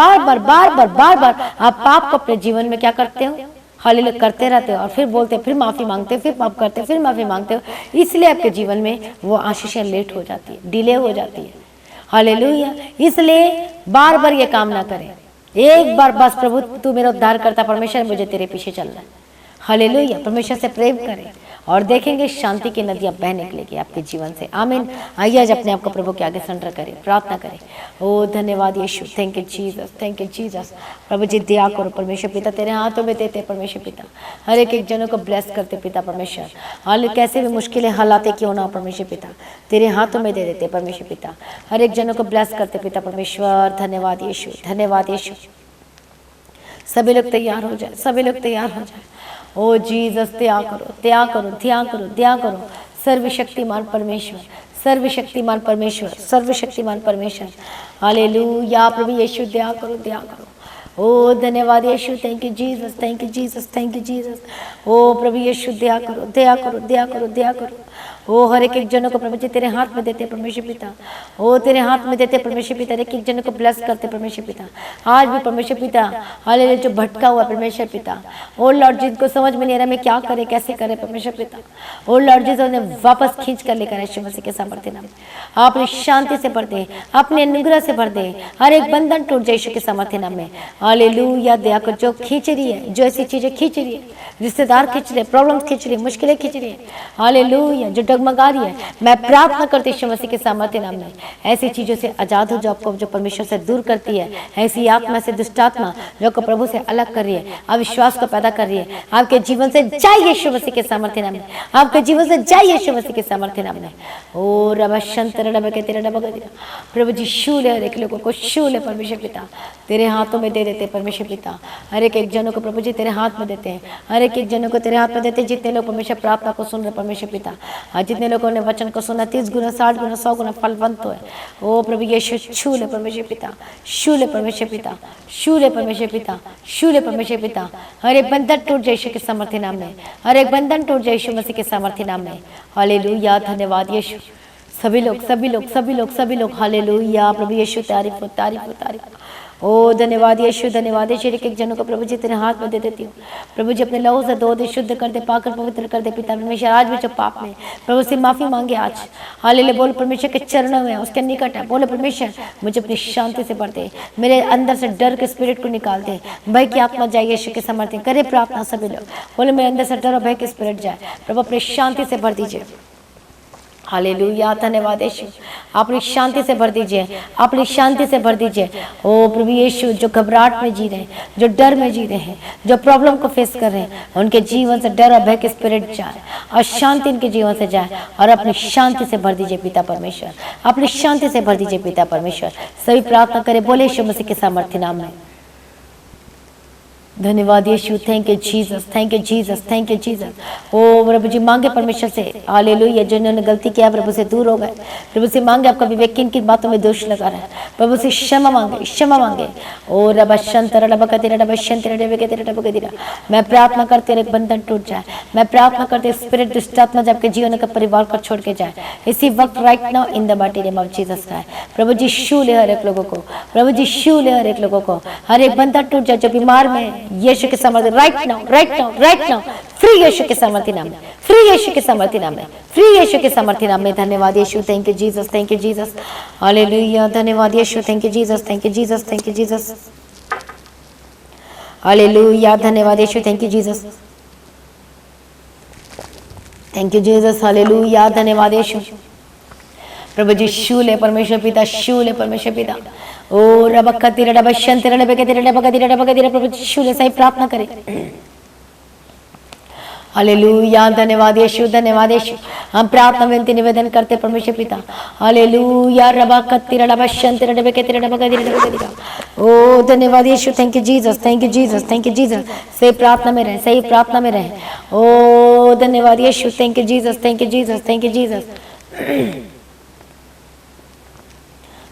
पाप को अपने जीवन में क्या करते हो? हालेलुया करते रहते हो और फिर बोलते, फिर माफी मांगते हो, फिर पाप करते हो, फिर माफी मांगते हो। इसलिए आपके जीवन में वो आशीषें लेट हो जाती है, डिले हो जाती है। हालेलुया। इसलिए बार बार ये काम ना करें। एक बार बस प्रभु तू मेरा उद्धार करता परमेश्वर, मुझे तेरे पीछे चलना है। हालेलुया। परमेश्वर से प्रेम करें और देखेंगे शांति की नदियां बह निकलेगी आपके जीवन से। आमीन। आइए आज अपने आप को प्रभु के आगे सरेंडर करें, प्रार्थना करें। ओ धन्यवाद Yeshu, thank you Jesus, thank you Jesus. प्रभु जी दया करो परमेश्वर पिता, तेरे हाथों में देते परमेश्वर पिता। हर एक जनों को ब्लेस करते पिता परमेश्वर। हालेलुया। कैसे भी मुश्किलें हालातें क्यों ना हो परमेश्वर पिता, तेरे हाथों में दे देते परमेश्वर पिता। हर एक जनों को ब्लेस करते पिता परमेश्वर। धन्यवाद यीशु, धन्यवाद यीशु। सभी लोग तैयार हो जाए, सभी लोग तैयार हो जाए। ओ जीसस दया करो, दया करो, दया करो, दया करो। सर्वशक्तिमान परमेश्वर, सर्वशक्तिमान परमेश्वर, सर्वशक्तिमान परमेश्वर। हालेलुया। प्रभु यीशु दया करो, दया करो। ओ धन्यवाद Yeshu, thank you Jesus, thank you Jesus, thank you Jesus. ओ प्रभु यीशु दया करो, दया करो, दया करो, दया करो। ओ हर एक जनों को प्रभु जी तेरे हाथ में देते परमेश्वर पिता। ओ तेरे हाथ में देते परमेश्वर पिता। एक एक जनों को ब्लेस करते परमेश्वर पिता। आज भी परमेश्वर पिता हालेलुया जो भटका हुआ परमेश्वर पिता, ओ लॉर्ड जिनको समझ में नहीं आ रहा मैं क्या करे कैसे करे परमेश्वर पिता, ओ लॉर्ड जी उन्हें वापस खींच कर लेकर यीशु मसीह के सामर्थ्य नाम में अपनी शांति से भर दे, अपने अनुग्रह से भर दे। हर एक बंधन टूट जाए यीशु के सामर्थ्य नाम में। हालेलुया। दया कर जो खींच रही है, जो ऐसी चीजें खींच रही है, रिश्तेदार खींच रहे, प्रॉब्लम खींच रही है, मुश्किलें खींच रही है, हालेलुया जो डगमगा रही है, मैं प्रार्थना करती यीशु मसीह के सामर्थ्य नाम में ऐसी चीजों से आजाद हो जो आपको जो परमेश्वर से दूर करती है। ऐसी आत्मा से, दुष्ट आत्मा जो को प्रभु से अलग कर रही है, अविश्वास को पैदा कर रही है, आपके जीवन से जाइए यीशु मसीह के सामर्थ्य नाम में। आपके जीवन से जाइए यीशु मसीह के सामर्थ्य नाम में। ओ रब शंतर रब के तेरा रब प्रभु जी छू ले, हर एक लोगों को छू ले परमेश्वर पिता, तेरे हाथों में दे देते परमेश्वर पिता। हर एक जनों को प्रभु जी तेरे हाथ में देते हैं, हर एक जनों को तेरे हाथ में देते हैं। जितने लोग परमेश्वर प्रार्थना को सुन रहे परमेश्वर पिता, जितने लोगों ने वचन को सुना 30 गुना 60 गुना 100 गुना फलवंत है। ओ प्रभु यीशु छू ले परमेश्वर पिता, छू ले परमेश्वर पिता, छू ले परमेश्वर पिता, छू ले परमेश्वर पिता। हर एक बंधन टूट जाए यीशु के सामर्थ्य नाम में, हर एक बंधन टूट जाए यीशु मसीह के सामर्थ्य नाम में। हालेलुया। धन्यवाद यीशु। सभी लोग सभी लोग सभी लोग सभी लोग हालेलुया। प्रभु यीशु तारीफ हो, तारीफ हो, तारीफ। ओ धन्यवाद यीशु, धन्यवाद यीशु। एक एक जनों को प्रभु जी तेरे हाथ में दे देती हूँ। प्रभु जी अपने लहू से धो दे, शुद्ध कर दे, पाकर पवित्र कर दे पिता परमेश्वर। आज भी जो पाप में प्रभु से माफी मांगे आज, हालेलुया। बोल परमेश्वर के चरणों में, उसके निकट है। बोले परमेश्वर मुझे अपनी शांति से भर दे, मेरे अंदर से डर के स्पिरिट को निकाल दे, भय की आत्मा जाए यीशु के समर्थन करे प्रार्थना। सभी लोग बोले मेरे अंदर से डर और भय के स्पिरिट जाए, प्रभु अपनी शांति से भर दीजिए। हालेलुया। धन्यवाद यीशु। अपनी शांति से भर दीजिए, अपनी शांति से भर दीजिए। ओ प्रभु यीशु जो घबराहट में जी रहे हैं, जो डर में जी रहे हैं, जो प्रॉब्लम को फेस कर रहे हैं, उनके जीवन से डर और भय के स्पिरिट जाए और शांति इनके जीवन से जाए और अपनी शांति से भर दीजिए पिता परमेश्वर, अपनी शांति से भर दीजिए पिता परमेश्वर। सभी प्रार्थना करें बोले यीशु मसीह के सामर्थ्य नाम में। धन्यवाद Yeshu. Thank you Jesus, thank you Jesus, thank you Jesus. ओ प्रभु जी मांगे परमेश्वर से, हालेलुया। जिन्होंने गलती किया प्रभु से दूर हो गए, प्रभु से मांगे आपका विवेक किन किन बातों में दोष लगा रहा है, प्रभु से क्षमा मांगे, क्षमा मांगे। ओ रब शंतर रब का तेरा रब शंतर रब के तेरा रब के तेरा। मैं प्रार्थना करते एक बंधन टूट जाए, मैं प्रार्थना करते स्पिरिट दुष्टात्मा जब के जीवन का परिवार को छोड़ के जाए इसी वक्त right now in the mighty name of Jesus Christ. प्रभु जी छू ले हर एक लोगों को, प्रभु जी छू ले हर एक लोगों को, हर एक बंधन टूट जाए जो बीमार में यीशु के सामर्थ्य right now, right now, right now. Free Yeshu के सामर्थ्य नाम में, फ्री यीशु के सामर्थ्य नाम में, फ्री यीशु के सामर्थ्य नाम में। धन्यवाद Yeshu. Thank you Jesus, thank you Jesus. Hallelujah. धन्यवाद Yeshu. Thank you Jesus, thank you Jesus, thank you Jesus. Hallelujah, धन्यवाद Yeshu, thank you Jesus, thank you Jesus, hallelujah, धन्यवाद यीशु। प्रभु जी शूल है परमेश्वर पिता, शूल है परमेश्वर पिता। ओ रबक्का तेरा डबशन तेरा डबके तेरा डबका तेरा डबका तेरा, प्रभु जी शूल है, सही प्रार्थना करें। हालेलुया, धन्यवाद यीशु, धन्यवाद यीशु। हम प्रार्थना विनती निवेदन करते परमेश्वर पिता। हालेलुया, रबक्का तेरा डबशन तेरा डबके तेरा डबका तेरा डबका तेरा। ओ धन्यवाद Yeshu, thank you Jesus, thank you Jesus, thank you Jesus. सही प्रार्थना में रहे, सही प्रार्थना में रहे। ओ धन्यवाद Yeshu, thank you Jesus, thank you Jesus, thank you Jesus,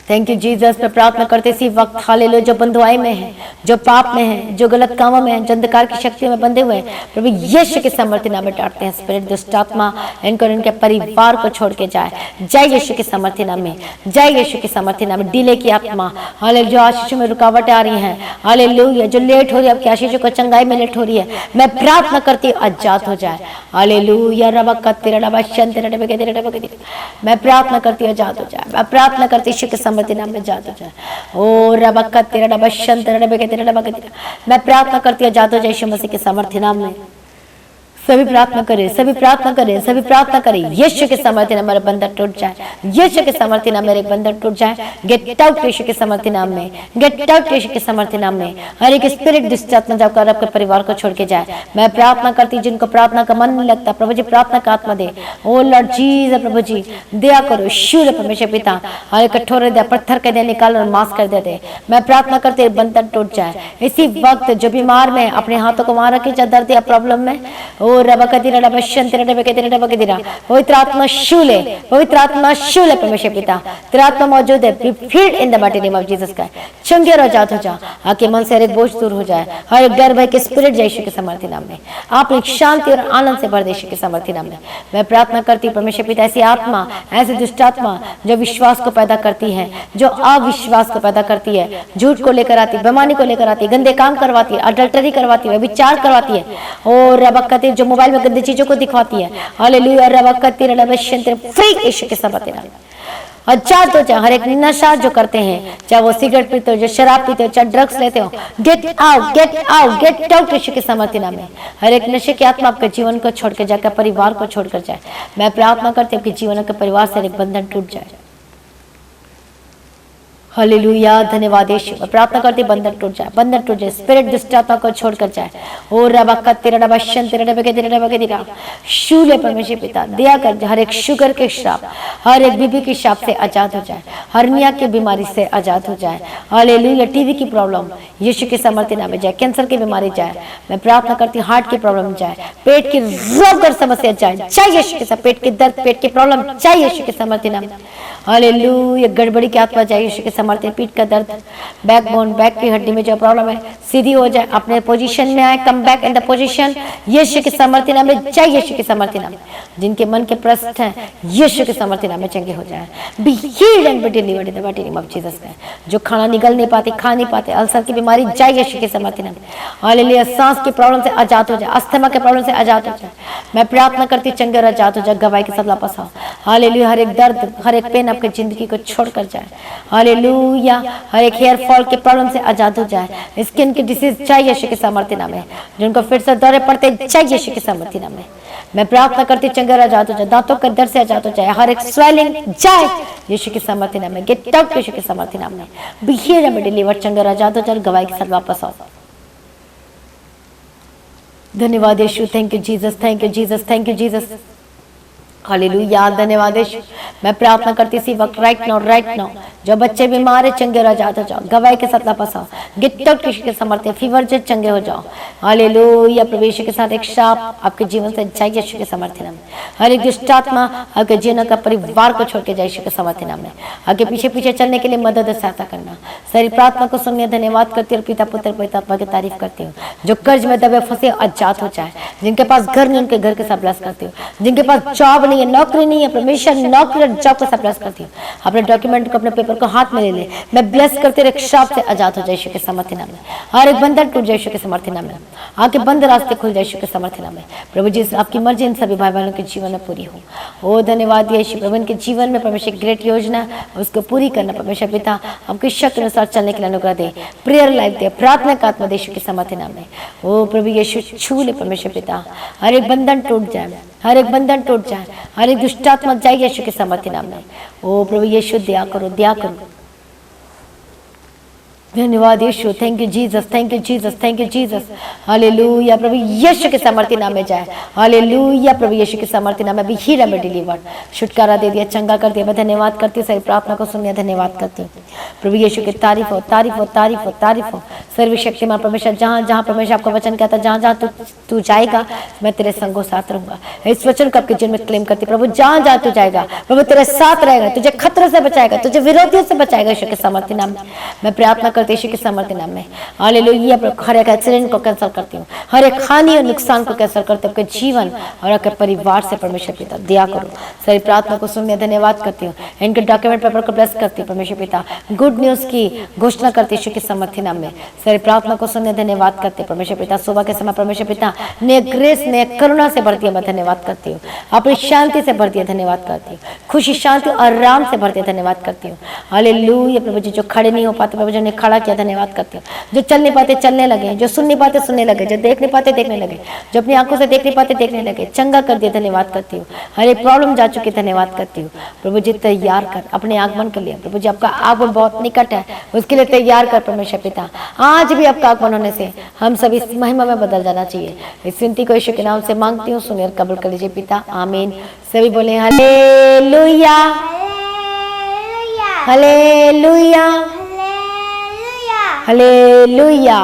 thank you Jesus. पे प्रार्थना करते इसी वक्त हालेलुया, जो बंधुआई में है, जो पाप में है, जो गलत कामों में है, जो अंधकार की शक्ति में बंधे हुए हैं, प्रभु यीशु के सामर्थ्य नाम में डांटते हैं। स्पिरिट दुष्ट आत्मा इनको इनके परिवार को छोड़ के जाए, जय यीशु के सामर्थ्य नाम में, जय यीशु के सामर्थ्य नाम में। डिले की आत्मा हालेलुया, जो आशीषों में रुकावटें आ रही हैं, हालेलुया, जो लेट हो रही है आपकी आशीषों को चंगाई में लेट हो रही है, मैं प्रार्थना करती हूँ आजाद हो जाए। हालेलुया, रबक्का तेरा डबशन तेरा डबके तेरा डबके तेरा, मैं प्रार्थना करती हूँ आजाद हो जाए, मैं प्रार्थना करती हूँ यीशु के सामर्थ्य नाम में जादू जाए। ओ रबक्का तेरा डबशन तेरा डबके तेरा डबके तेरा, मैं प्रार्थना करती हूँ जादू जाए यीशु मसीह के सामर्थ्य नाम में। सभी प्रार्थना करें, सभी प्रार्थना करें, सभी प्रार्थना करें। यीशु के सामर्थ्य नाम मेरे बंधन टूट जाए, यीशु के सामर्थ्य नाम मेरे बंधन टूट जाए। गेट आउट यीशु के सामर्थ्य नाम में, गेट आउट यीशु के सामर्थ्य नाम में। हर एक स्पिरिट दुष्ट आत्मा जाकर आपके परिवार को छोड़ के जाए। मैं प्रार्थना करती, जिनको प्रार्थना का मन नहीं लगता, प्रभु जी प्रार्थना का आत्मा दे। ओ लॉर्ड जीसस, प्रभु जी दया करो, शूल परमेश्वर पिता, हर कठोर दे पत्थर के दे निकाल और मांस कर दे। मैं प्रार्थना करती बंधन टूट जाए इसी वक्त। जो बीमार में अपने हाथों को वहां रखे, चाहे दर्द या प्रॉब्लम में, ओ रबक्का तेरा डबशन तेरा डबके तेरा डबके तेरा, पवित्र आत्मा शूल है, पवित्र आत्मा शूल है परमेश्वर पिता, तेरा आत्मा मौजूद है। Be filled in the mighty name of Jesus का, चंगे और आजाद हो जा। आके मन से हर एक बोझ दूर हो जाए, हर एक डर भय के स्पिरिट जाए यीशु के सामर्थ्य नाम में। आप एक शांति और आनंद से भर दे यीशु के सामर्थ्य नाम में। मैं प्रार्थना करती हूँ परमेश्वर पिता, ऐसी आत्मा, ऐसी दुष्ट आत्मा जो विश्वास को पैदा करती है, जो अविश्वास को पैदा करती है, झूठ को लेकर आती है, बेईमानी को लेकर आती है, गंदे काम करवाती है, अडल्टरी करवाती है, विचार करवाती है, और रबक्का तेरा जो मोबाइल में गंदी चीजों को दिखवाती है, हालेलुया, रबक्का तेरा डबशन तेरा, फ्री यीशु के सामर्थ्य नाम में। आजाद हो जाए। हर एक नशा जो करते हैं, चाहे वो सिगरेट पीते हो, जो शराब पीते हो, चाहे ड्रग्स लेते हो, get out, get out, get out Yeshu के सामर्थ्य नाम में। हर एक नशे की आत्मा आपके जीवन को छोड़कर जाकर, परिवार को छोड़कर जाए। मैं प्रार्थना करती हूँ आपके जीवन के परिवार से एक बंधन टूट जाए। हालेलुया, धन्यवाद यीशु। मैं प्रार्थना करती बंधन टूट जाए, बंधन टूट जाए, स्पिरिट दुष्ट आत्मा को छोड़कर जाए। ओ रबक्का तेरा डबशन तेरा डबके तेरा डबके तेरा, शूल परमेश्वर पिता दया कर। हर एक शुगर के श्राप, हर एक बीपी के श्राप से आजाद हो जाए, हर्निया की बीमारी से आजाद हो जाए। हालेलुया, टीवी की प्रॉब्लम यीशु के सामर्थ्य नाम में जाए, कैंसर की बीमारी जाए। मैं प्रार्थना करती हूँ हार्ट की प्रॉब्लम जाए, पेट की रोग और समस्या जाए, चाहिए यीशु के साथ, पेट की दर्द, पेट की प्रॉब्लम चाहिए यीशु के सामर्थ्य नाम में। हालेलुया, गड़बड़ी की आत्मा जाए यीशु के सामर्थ्य, पीठ का दर्द, बैकबोन, बैक की हड्डी में जो प्रॉब्लम है सीधी हो जाए, अपने पोजीशन में आए, come back in the position, Yeshu के सामर्थ्य नाम में जाए, यीशु के सामर्थ्य नाम में। जिनके मन के प्रश्न हैं यीशु के सामर्थ्य नाम में चंगे हो जाए। B healed and be delivered in the mighty name of Jesus का। जो खाना निगल नहीं पाते, खा नहीं पाते, अल्सर की बीमारी जाए यीशु के सामर्थ्य नाम में। हालेलुया, सांस की प्रॉब्लम से आजाद हो जाए, अस्थमा के प्रॉब्लम से आजाद हो जाए। मैं प्रार्थना करती चंगे और आजाद हो जाए, गवाही के साथ वापस आओ। हालेलुया, हर एक दर्द, हर एक पेन आपकी जिंदगी को छोड़कर जाए। हालेलुया, हर एक हेयर फॉल के प्रॉब्लम से आजाद हो जाए, स्किन की डिसीज चाहिए यीशु के सामर्थ्य नाम में। जिनको फिर से दौरे पड़ते चाहिए यीशु के सामर्थ्य नाम में। मैं प्रार्थना करती चंगे और आजाद हो जाए, दांतों के दर्द से आजाद हो जाए, हर एक स्वेलिंग जाए यीशु के सामर्थ्य नाम में। गेट आउट यीशु के सामर्थ्य नाम में। Be healed and be delivered, चंगे और आजाद हो जाए, गवाही के साथ वापस आओ। धन्यवाद Yeshu, thank you Jesus, thank you Jesus, thank you Jesus. Hallelujah, धन्यवाद यीशु। मैं प्रार्थना करती इसी वक्त, राइट नाउ जो बच्चे बीमार है चंगे और आजाद हो जाओ, गवाही के साथ वापस आओ। गेट आउट यीशु के सामर्थ्य, फीवर से चंगे हो जाओ। हालेलुया, प्रभु यीशु के साथ एक शाप आपके जीवन से जाए यीशु के सामर्थ्य नाम में। हर एक दुष्ट आत्मा आपके जीवन का परिवार को छोड़ के जाए यीशु के सामर्थ्य नाम में। आगे पीछे पीछे चलने के लिए मदद और सहायता करना। सारी प्रार्थना को सुनने धन्यवाद करती हूँ, पिता पुत्र पवित्र आत्मा की तारीफ करती हूँ। जो कर्ज में दबे फंसे आजाद हो जाए, जिनके पास घर नहीं उनके घर के साथ ब्लेस करती हूँ, जिनके पास जॉब नहीं है, नौकरी नहीं है, परमेश्वर नौकरी और जॉब को ब्लेस करती हूँ। अपने डॉक्यूमेंट को, अपने पेपर को हाथ में ले ले। मैं ब्लेस करते रहे, श्राप से आजाद हो जाए यीशु के समर्थी नाम में। हर एक बंधन टूट जाए यीशु के समर्थी नाम में। आगे बंद रास्ते खुल जाए यीशु के समर्थी नाम में। प्रभु जी आपकी मर्जी इन सभी भाई बहनों के जीवन में पूरी हो। ओ धन्यवाद यीशु। प्रभु इनके जीवन में परमेश्वर ग्रेट योजना उसको पूरी करना परमेश्वर पिता आपकी शक्ति अनुसार चलने के लिए अनुग्रह दे, प्रेयर लाइफ दे, प्रार्थना का आत्मा दे यीशु के समर्थी नाम में। ओ प्रभु यीशु छू ले परमेश्वर पिता, हर एक बंधन टूट जाए, हर एक बंधन टूट जाए, हर एक दुष्टात्मा जाए यीशु के समर्थी नाम में। ओ प्रभु यीशु दया करो, दया करो। धन्यवाद Yeshu, thank you Jesus, thank you Jesus, thank you Jesus. Hallelujah. प्रभु यीशु के समर्थी नाम में जाए। हालेलुया। प्रभु यीशु के समर्थी नाम में भी हीरा में डिलीवर्ड, छुटकारा दे दिया, चंगा कर दिया। मैं धन्यवाद करती हूँ, सारी प्रार्थना को सुनिए, धन्यवाद करती हूँ। प्रभु यीशु की तारीफ हो, तारीफ हो, तारीफ हो, तारीफ हो। सर्वशक्तिमान परमेश्वर, जहाँ जहाँ परमेश्वर आपका वचन कहता है, जहाँ जहाँ तू जाएगा मैं तेरे संगों साथ रहूंगा। इस वचन को आपके जीवन में क्लेम करती प्रभु, जहाँ जहाँ तू जाएगा प्रभु तेरे साथ रहेगा, तुझे खतरे से बचाएगा, तुझे विरोधियों से बचाएगा यीशु के समर्थी नाम में। मैं प्रार्थना करती यीशु के समर्थी नाम में। हालेलुया। हर एक एक्सीडेंट को कैंसिल करती हूँ, हर एक हानि और नुकसान को कैंसिल करते आपके जीवन और आपके परिवार से परमेश्वर पिता दया करो। सारी प्रार्थना को सुनने धन्यवाद करती हूँ। इनके डॉक्यूमेंट पेपर को ब्लेस करती हूँ परमेश्वर पिता, गुड न्यूज की घोषणा करती यीशु के समर्थी नाम में। सारी प्रार्थना को सुनने धन्यवाद करते परमेश्वर पिता। सुबह के समय परमेश्वर पिता ने ग्रेस ने करुणा से भरती है, मैं धन्यवाद करती हूँ। अपनी शांति से भरती है, धन्यवाद करती हूँ। खुशी शांति और आराम से भरती है, धन्यवाद करती हूँ। हालेलुया। प्रभु जी जो खड़े नहीं हो पाते प्रभु जी ने खड़ा किया, धन्यवाद करती हूँ। जो चल नहीं पाते चलने लगे, जो सुन नहीं पाते सुनने लगे, जो देख नहीं पाते देखने लगे, जो अपनी आंखों से देख नहीं पाते देखने लगे, चंगा कर दिया, धन्यवाद करती हूँ। हर एक प्रॉब्लम जा चुकी, धन्यवाद करती हूँ। प्रभु जी तैयार कर अपने आगमन के लिए, प्रभु जी आपका आगमन बहुत निकट है, उसके लिए तैयार कर परमेश्वर पिता। आज भी आपका आगमन होने से हम सभी इस महिमा में बदल जाना चाहिए। इस विनती को यीशु के नाम से मांगती हूँ, सुनिए और कबूल कर लीजिए पिता, आमीन। सभी बोले हालेलुया, हालेलुया, हालेलुया।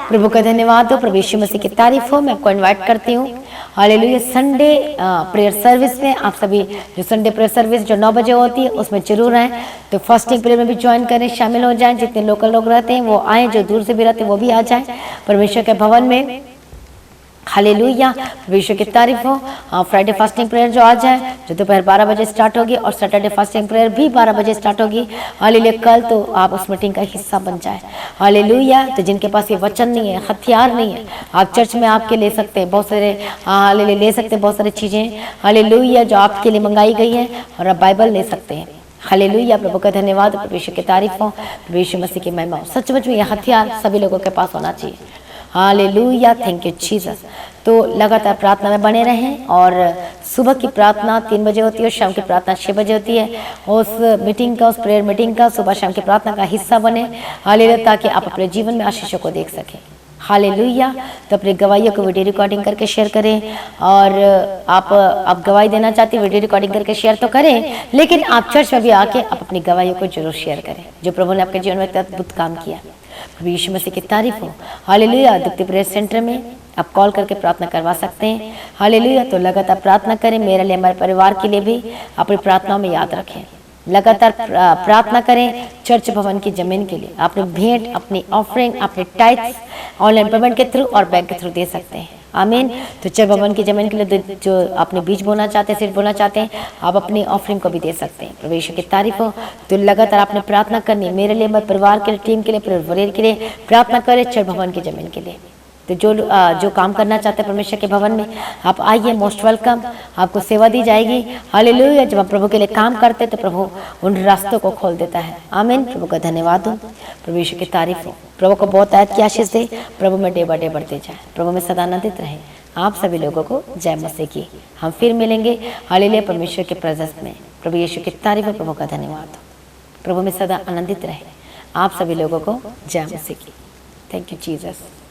प्रभु का धन्यवाद हो, प्रभु यीशु मसीह की तारीफ हो। मैं आपको इनवाइट करती हूँ हालेलुया संडे प्रेयर सर्विस में। आप सभी जो संडे प्रेयर सर्विस जो 9 बजे होती है उसमें जरूर आएँ, तो फास्टिंग प्रेयर में भी ज्वाइन करें, शामिल हो जाएं। जितने लोकल लोग रहते हैं वो आएँ, जो दूर से भी रहते हैं वो भी आ जाएं परमेश्वर के भवन में। हालेलुया। विश्व की तारीफ हो। फ्राइडे फास्टिंग प्रेयर जो आज है, जो दोपहर 12 बजे स्टार्ट होगी, और सैटरडे फास्टिंग प्रेयर भी 12 बजे स्टार्ट होगी। हालेलुया। कल तो आप उस मीटिंग का हिस्सा बन जाए। हालेलुया। तो जिनके पास ये वचन नहीं है, हथियार नहीं है, आप चर्च में आपके ले सकते हैं बहुत सारे, हालेलुया ले सकते हैं बहुत सारी चीज़ें हालेलुया जो आपके लिए मंगाई गई है, और आप बाइबल ले सकते हैं। हालेलुया। प्रभु का धन्यवाद, प्रभु यीशु की तारीफ हो, प्रभु यीशु मसीह की महिमा हो। सचमुच में यह हथियार सभी लोगों के पास होना चाहिए। हालेलुया। Thank you Jesus. तो लगातार प्रार्थना में बने रहें, और सुबह की प्रार्थना 3 बजे होती है और शाम की प्रार्थना 6 बजे होती है। उस मीटिंग का, उस प्रेयर मीटिंग का सुबह शाम की प्रार्थना का हिस्सा बने हालेलुया, ताकि आप अपने जीवन में आशीषों को देख सकें। हालेलुया। तो अपनी गवाहियों को वीडियो रिकॉर्डिंग करके शेयर करें, और आप गवाही देना चाहते हैं वीडियो रिकॉर्डिंग करके शेयर तो करें, लेकिन आप चर्च में भी आके आप अपनी गवाहियों को जरूर शेयर करें, जो प्रभु ने आपके जीवन में अद्भुत काम किया। प्रभु यीशु मसीह की तारीफ हो। हालेलुया। दीप्ति प्रेयर सेंटर में आप कॉल करके प्रार्थना करवा सकते हैं। हालेलुया। तो लगातार प्रार्थना करें, मेरे लिए, हमारे परिवार के लिए भी अपनी प्रार्थनाओं में याद रखें। लगातार प्रार्थना करें चर्च भवन की जमीन के लिए। अपनी भेंट, अपनी ऑफरिंग, अपने टाइट्स ऑनलाइन पेमेंट के थ्रू और बैंक के थ्रू दे सकते हैं। आमीन। तो चर्च भवन की जमीन के लिए जो अपने बीज बोना चाहते हैं, सीड बोना चाहते हैं, आप अपनी ऑफरिंग को भी दे सकते हैं। प्रभु यीशु की तारीफ हो। तो लगातार आपने प्रार्थना करनी, मेरे लिए, मेरे परिवार के लिए, टीम के लिए, परिवार के लिए प्रार्थना करें, चर्च भवन की जमीन के लिए। तो जो काम करना चाहते हैं परमेश्वर के भवन में, आप आइए, मोस्ट वेलकम। आपको सेवा दी जाएगी। हालेलुया। जब आप प्रभु के लिए काम करते हैं तो प्रभु उन रास्तों को खोल देता है। आमीन। प्रभु का धन्यवाद हो, प्रभु यीशु की तारीफ हो। प्रभु को बहुत आयत की आशीष दे, प्रभु में डे बाय डे बढ़ते जाए, प्रभु में सदा आनंदित रहे। आप सभी लोगों को जय मसीह की। हम फिर मिलेंगे हालेलुया परमेश्वर के प्रेजेंस में। प्रभु यीशु की तारीफ हो, प्रभु का धन्यवाद हो, प्रभु में सदा आनंदित रहे। आप सभी लोगों को जय मसीह की। Thank you Jesus.